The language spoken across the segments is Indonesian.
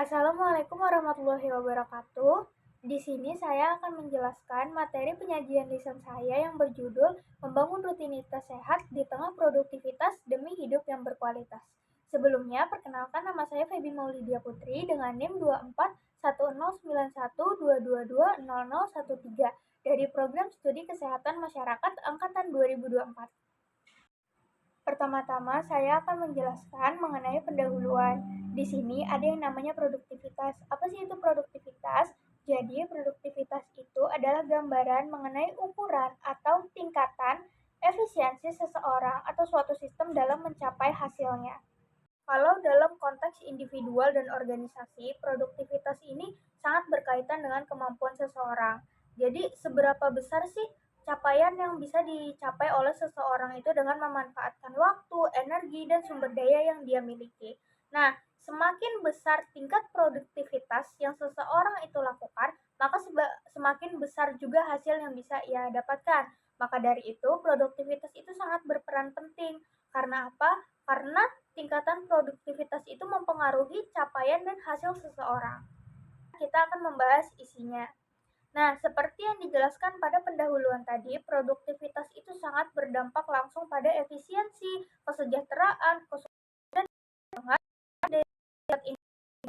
Assalamualaikum warahmatullahi wabarakatuh. Di sini saya akan menjelaskan materi penyajian lisan saya yang berjudul Membangun Rutinitas Sehat di Tengah Produktivitas Demi Hidup yang Berkualitas. Sebelumnya, perkenalkan nama saya Feby Maulidia Putri dengan NIM 24109122200013 dari Program Studi Kesehatan Masyarakat Angkatan 2024. Pertama-tama, saya akan menjelaskan mengenai pendahuluan. Di sini ada yang namanya produktivitas. Apa sih itu produktivitas? Jadi, produktivitas itu adalah gambaran mengenai ukuran atau tingkatan efisiensi seseorang atau suatu sistem dalam mencapai hasilnya. Kalau dalam konteks individual dan organisasi, produktivitas ini sangat berkaitan dengan kemampuan seseorang. Jadi, seberapa besar sih capaian yang bisa dicapai oleh seseorang itu dengan memanfaatkan waktu, energi, dan sumber daya yang dia miliki. Nah, semakin besar tingkat produktivitas yang seseorang itu lakukan, maka semakin besar juga hasil yang bisa ia dapatkan. Maka dari itu, produktivitas itu sangat berperan penting. Karena apa? Karena tingkatan produktivitas itu mempengaruhi capaian dan hasil seseorang. Kita akan membahas isinya. Nah, seperti yang dijelaskan pada pendahuluan tadi, produktivitas itu sangat berdampak langsung pada efisiensi, kesejahteraan, dan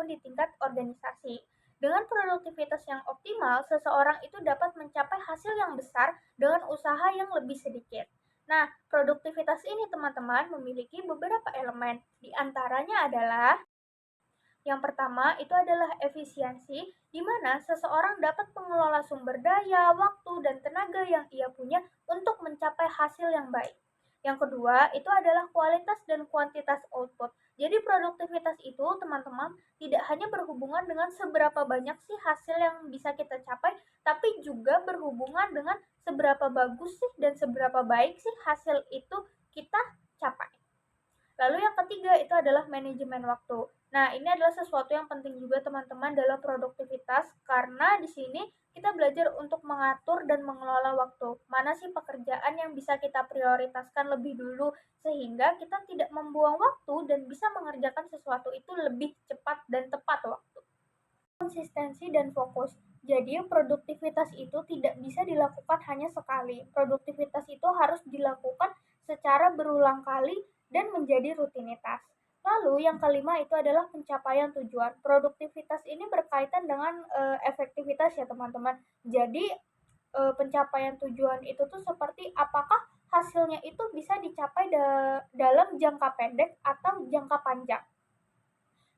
di tingkat organisasi. Dengan produktivitas yang optimal, seseorang itu dapat mencapai hasil yang besar dengan usaha yang lebih sedikit. Nah, produktivitas ini teman-teman memiliki beberapa elemen. Di antaranya adalah yang pertama itu adalah efisiensi, di mana seseorang dapat mengelola sumber daya, waktu, dan tenaga yang ia punya untuk mencapai hasil yang baik. Yang kedua itu adalah kualitas dan kuantitas output. Jadi produktivitas itu teman-teman tidak hanya berhubungan dengan seberapa banyak sih hasil yang bisa kita capai, tapi juga berhubungan dengan seberapa bagus sih dan seberapa baik sih hasil itu kita capai. Lalu yang ketiga itu adalah manajemen waktu. Nah, ini adalah sesuatu yang penting juga teman-teman dalam produktivitas karena di sini kita belajar untuk mengatur dan mengelola waktu. Mana sih pekerjaan yang bisa kita prioritaskan lebih dulu sehingga kita tidak membuang waktu dan bisa mengerjakan sesuatu itu lebih cepat dan tepat waktu. Konsistensi dan fokus. Jadi, produktivitas itu tidak bisa dilakukan hanya sekali. Produktivitas itu harus dilakukan secara berulang kali dan menjadi rutinitas. Lalu yang kelima itu adalah pencapaian tujuan. Produktivitas ini berkaitan dengan efektivitas ya teman-teman. Jadi pencapaian tujuan itu tuh seperti apakah hasilnya itu bisa dicapai dalam jangka pendek atau jangka panjang.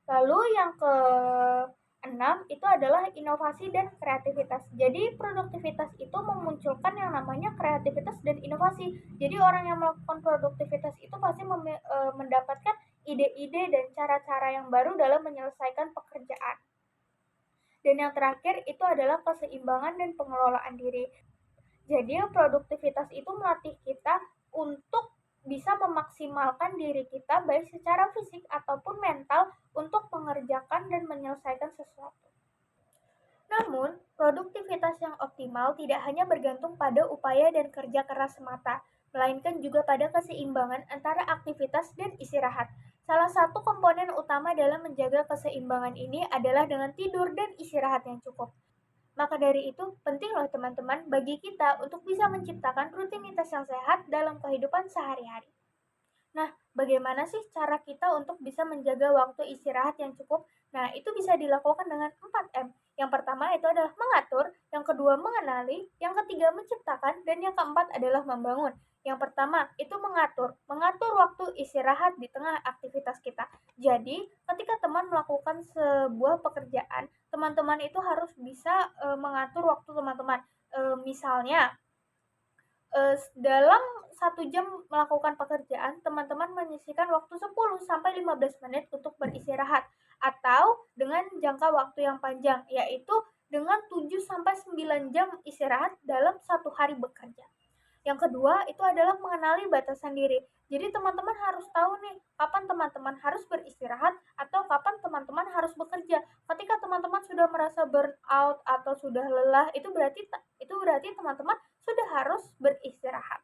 Lalu yang keenam itu adalah inovasi dan kreativitas. Jadi produktivitas itu memunculkan yang namanya kreativitas dan inovasi. Jadi orang yang melakukan produktivitas itu pasti mendapatkan ide-ide dan cara-cara yang baru dalam menyelesaikan pekerjaan. Dan yang terakhir itu adalah keseimbangan dan pengelolaan diri. Jadi produktivitas itu melatih kita untuk bisa memaksimalkan diri kita baik secara fisik ataupun mental untuk mengerjakan dan menyelesaikan sesuatu. Namun, produktivitas yang optimal tidak hanya bergantung pada upaya dan kerja keras semata, melainkan juga pada keseimbangan antara aktivitas dan istirahat. Salah satu komponen utama dalam menjaga keseimbangan ini adalah dengan tidur dan istirahat yang cukup. Maka dari itu, penting loh teman-teman bagi kita untuk bisa menciptakan rutinitas yang sehat dalam kehidupan sehari-hari. Nah, bagaimana sih cara kita untuk bisa menjaga waktu istirahat yang cukup? Nah, itu bisa dilakukan dengan 4M. Yang pertama itu adalah mengatur, yang kedua mengenali, yang ketiga menciptakan, dan yang keempat adalah membangun. Yang pertama itu mengatur waktu istirahat di tengah aktivitas kita. Jadi, ketika teman melakukan sebuah pekerjaan, teman-teman itu harus bisa mengatur waktu teman-teman. Misalnya, dalam 1 jam melakukan pekerjaan, teman-teman menyisihkan waktu 10 sampai 15 menit untuk beristirahat atau dengan jangka waktu yang panjang, yaitu dengan 7 sampai 9 jam istirahat dalam 1 hari bekerja. Yang kedua itu adalah mengenali batasan diri. Jadi teman-teman harus tahu nih kapan teman-teman harus beristirahat atau kapan teman-teman harus bekerja. Ketika teman-teman sudah merasa burn out atau sudah lelah, itu berarti teman-teman sudah harus beristirahat.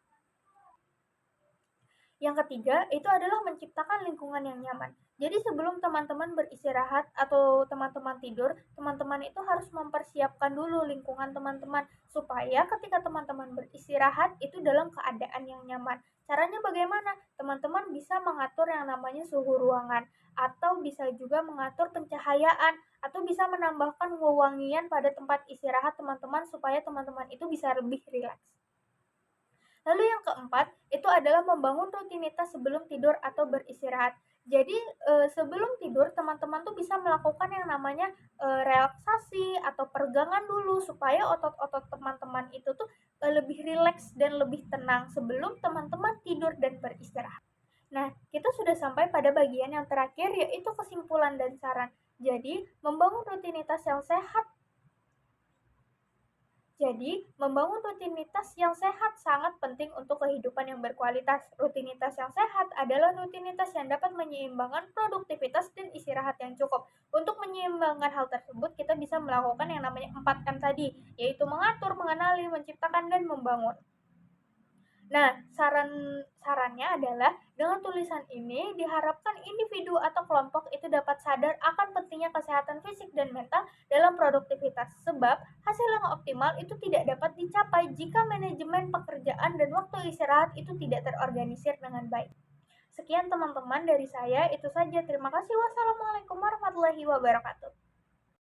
Yang ketiga, itu adalah menciptakan lingkungan yang nyaman. Jadi sebelum teman-teman beristirahat atau teman-teman tidur, teman-teman itu harus mempersiapkan dulu lingkungan teman-teman supaya ketika teman-teman beristirahat itu dalam keadaan yang nyaman. Caranya bagaimana? Teman-teman bisa mengatur yang namanya suhu ruangan atau bisa juga mengatur pencahayaan atau bisa menambahkan wewangian pada tempat istirahat teman-teman supaya teman-teman itu bisa lebih rileks. Lalu yang keempat, itu adalah membangun rutinitas sebelum tidur atau beristirahat. Jadi sebelum tidur teman-teman tuh bisa melakukan yang namanya relaksasi atau peregangan dulu supaya otot-otot teman-teman itu tuh lebih rileks dan lebih tenang sebelum teman-teman tidur dan beristirahat. Nah, kita sudah sampai pada bagian yang terakhir yaitu kesimpulan dan saran. Jadi, membangun rutinitas yang sehat jadi, membangun rutinitas yang sehat sangat penting untuk kehidupan yang berkualitas. Rutinitas yang sehat adalah rutinitas yang dapat menyeimbangkan produktivitas dan istirahat yang cukup. Untuk menyeimbangkan hal tersebut, kita bisa melakukan yang namanya 4M tadi, yaitu mengatur, mengenali, menciptakan, dan membangun. Nah, sarannya adalah dengan tulisan ini diharapkan individu atau kelompok itu dapat sadar akan pentingnya kesehatan fisik dan mental dalam produktivitas. Sebab hasil yang optimal itu tidak dapat dicapai jika manajemen pekerjaan dan waktu istirahat itu tidak terorganisir dengan baik. Sekian teman-teman dari saya, itu saja. Terima kasih. Wassalamualaikum warahmatullahi wabarakatuh.